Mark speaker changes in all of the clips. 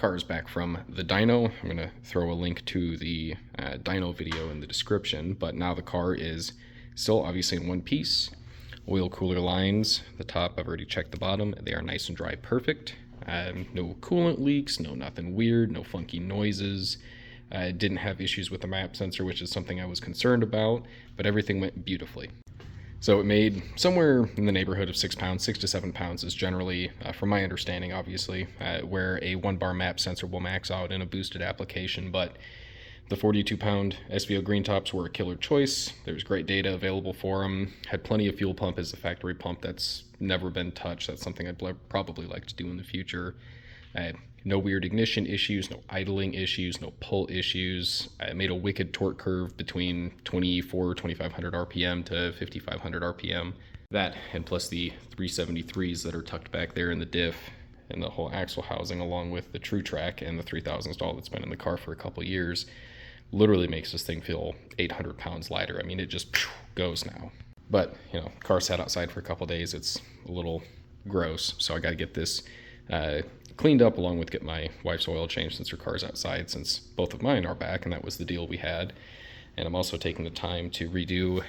Speaker 1: car is back from the dyno. I'm going to throw a link to the dyno video in the description, but now the car is still obviously in one piece. Oil cooler lines, the top, I've already checked the bottom. They are nice and dry, perfect. No coolant leaks, no nothing weird, no funky noises. Didn't have issues with the map sensor, which is something I was concerned about, but everything went beautifully. So it made somewhere in the neighborhood of 6 pounds. 6 to 7 pounds is generally, from my understanding, obviously, where a 1-bar map sensor will max out in a boosted application. But the 42-pound SVO green tops were a killer choice. There's great data available for them. Had plenty of fuel pump as a factory pump that's never been touched. That's something I'd probably like to do in the future. No weird ignition issues, no idling issues, no pull issues. I made a wicked torque curve between 2,500 RPM to 5,500 RPM. That, and plus the 373s that are tucked back there in the diff and the whole axle housing, along with the True Track and the 3000 stall that's been in the car for a couple years, literally makes this thing feel 800 pounds lighter. I mean, it just goes now. But, you know, car sat outside for a couple days. It's a little gross, so I got to get this cleaned up, along with get my wife's oil changed since her car's outside, since both of mine are back, and that was the deal we had. And I'm also taking the time to redo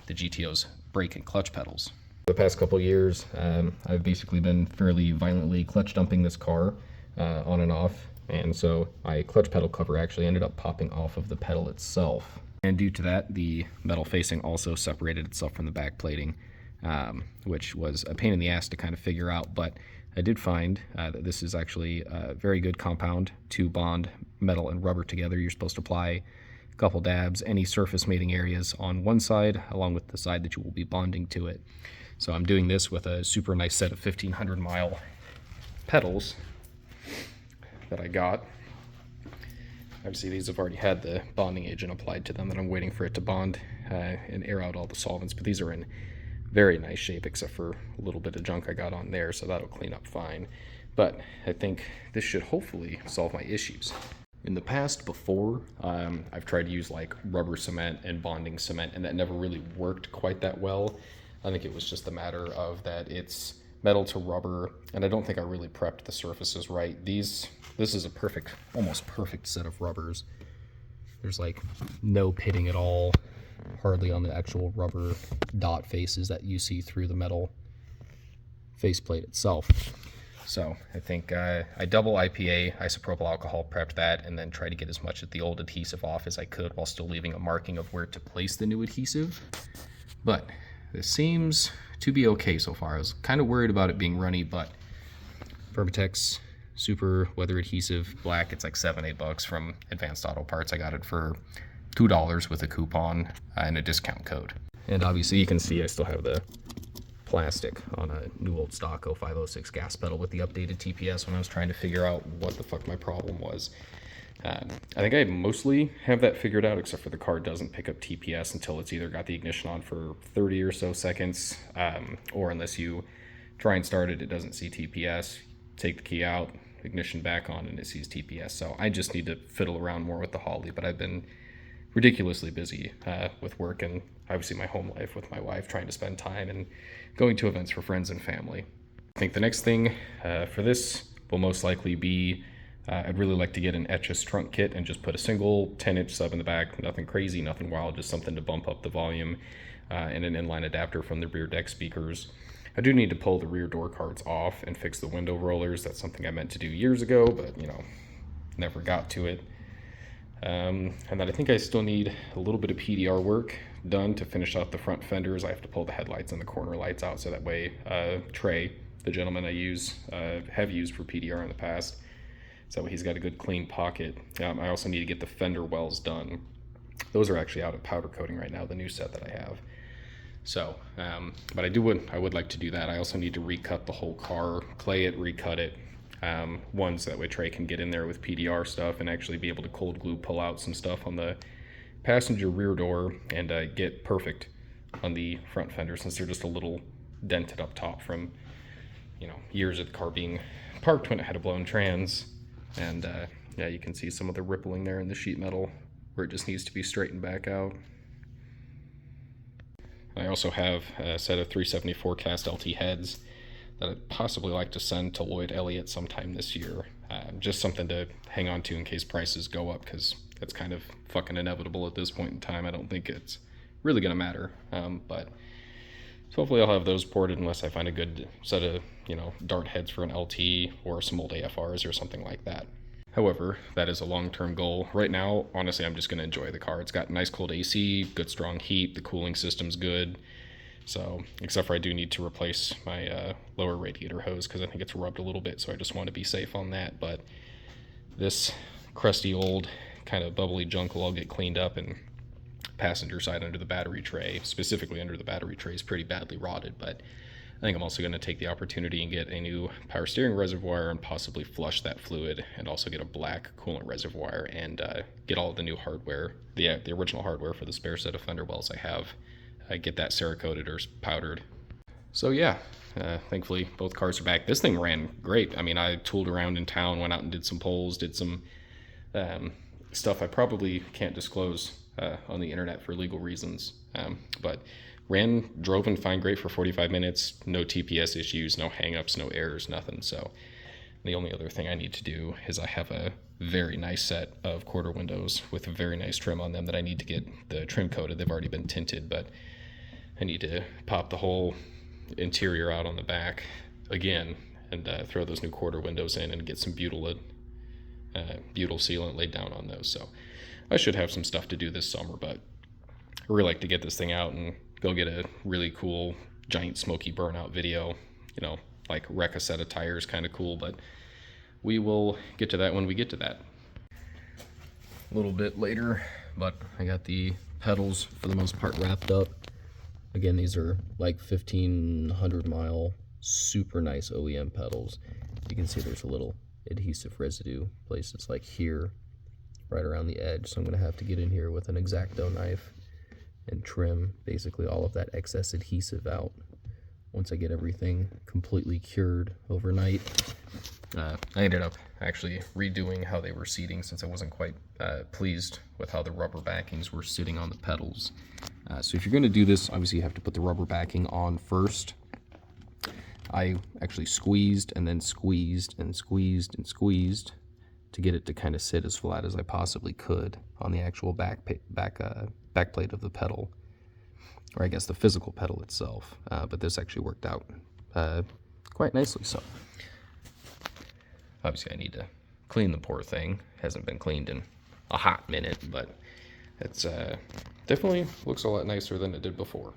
Speaker 1: the GTO's brake and clutch pedals. The past couple years, I've basically been fairly violently clutch dumping this car on and off, and so my clutch pedal cover actually ended up popping off of the pedal itself. And due to that, the metal facing also separated itself from the back plating, which was a pain in the ass to kind of figure out, but I did find that this is actually a very good compound to bond metal and rubber together. You're supposed to apply a couple dabs, any surface mating areas on one side, along with the side that you will be bonding to it. So I'm doing this with a super nice set of 1,500 mile pedals that I got. Obviously these have already had the bonding agent applied to them, and I'm waiting for it to bond and air out all the solvents, but these are in very nice shape, except for a little bit of junk I got on there, so that'll clean up fine. But I think this should hopefully solve my issues. In the past, before, I've tried to use like rubber cement and bonding cement, and that never really worked quite that well. I think it was just a matter of that it's metal to rubber, and I don't think I really prepped the surfaces right. This is a perfect, almost perfect set of rubbers. There's like no pitting at all, hardly on the actual rubber dot faces that you see through the metal faceplate itself. So I think I double IPA, isopropyl alcohol prepped that, and then tried to get as much of the old adhesive off as I could while still leaving a marking of where to place the new adhesive. But this seems to be okay so far. I was kind of worried about it being runny, but Permatex super weather adhesive black, it's like $7-8 from Advanced Auto Parts. I got it for $2 with a coupon and a discount code. And obviously you can see I still have the plastic on a new old stock 0506 gas pedal with the updated TPS when I was trying to figure out what the fuck my problem was. I think I mostly have that figured out, except for the car doesn't pick up TPS until it's either got the ignition on for 30 or so seconds, or unless you try and start it, it doesn't see TPS. Take the key out, ignition back on, and it sees TPS. So I just need to fiddle around more with the Holly, but I've been ridiculously busy with work and obviously my home life with my wife, trying to spend time and going to events for friends and family. I think the next thing for this will most likely be I'd really like to get an Etchus trunk kit and just put a single 10-inch sub in the back. Nothing crazy, nothing wild, just something to bump up the volume, and an inline adapter from the rear deck speakers. I do need to pull the rear door cards off and fix the window rollers. That's something I meant to do years ago, but you know, never got to it. And then I think I still need a little bit of PDR work done to finish off the front fenders. I have to pull the headlights and the corner lights out, so that way Trey, the gentleman I have used for PDR in the past, so he's got a good clean pocket. I also need to get the fender wells done. Those are actually out of powder coating right now, the new set that I have. So, but I would like to do that. I also need to recut the whole car, clay it, recut it. One, so that way Trey can get in there with PDR stuff and actually be able to cold glue pull out some stuff on the passenger rear door and get perfect on the front fender, since they're just a little dented up top from, you know, years of the car being parked when it had a blown trans. And yeah, you can see some of the rippling there in the sheet metal where it just needs to be straightened back out. I also have a set of 374 cast LT heads that I'd possibly like to send to Lloyd Elliott sometime this year. Just something to hang on to in case prices go up, because it's kind of fucking inevitable at this point in time. I don't think it's really going to matter. But so hopefully I'll have those ported unless I find a good set of, dart heads for an LT or some old AFRs or something like that. However, that is a long-term goal. Right now, honestly, I'm just going to enjoy the car. It's got nice cold AC, good strong heat, the cooling system's good. So, except for I do need to replace my lower radiator hose because I think it's rubbed a little bit, so I just want to be safe on that. But this crusty old kind of bubbly junk will all get cleaned up, and passenger side under the battery tray, specifically under the battery tray, is pretty badly rotted. But I think I'm also going to take the opportunity and get a new power steering reservoir and possibly flush that fluid, and also get a black coolant reservoir and get all of the new hardware, the original hardware for the spare set of fender wells I have. Get that Cerakoted or powdered. So yeah, thankfully both cars are back. This thing ran great. I mean, I tooled around in town, went out and did some polls, did some stuff I probably can't disclose on the internet for legal reasons. But drove and fine great for 45 minutes. No TPS issues, no hangups, no errors, nothing. So the only other thing I need to do is I have a very nice set of quarter windows with a very nice trim on them that I need to get the trim coated. They've already been tinted, but I need to pop the whole interior out on the back again and throw those new quarter windows in and get some butyl sealant laid down on those. So I should have some stuff to do this summer, but I really like to get this thing out and go get a really cool giant smoky burnout video, like wreck a set of tires, kind of cool. But we will get to that when we get to that. A little bit later, but I got the pedals for the most part wrapped up. Again, these are like 1,500 mile, super nice OEM pedals. You can see there's a little adhesive residue places like here, right around the edge. So I'm gonna have to get in here with an X-Acto knife and trim basically all of that excess adhesive out once I get everything completely cured overnight. I ended up actually redoing how they were seating since I wasn't quite pleased with how the rubber backings were sitting on the pedals. So if you're going to do this, obviously you have to put the rubber backing on first. I actually squeezed and then squeezed and squeezed and squeezed to get it to kind of sit as flat as I possibly could on the actual back plate of the pedal, or I guess the physical pedal itself. But this actually worked out quite nicely. So obviously I need to clean the poor thing. Hasn't been cleaned in a hot minute, but it's definitely looks a lot nicer than it did before.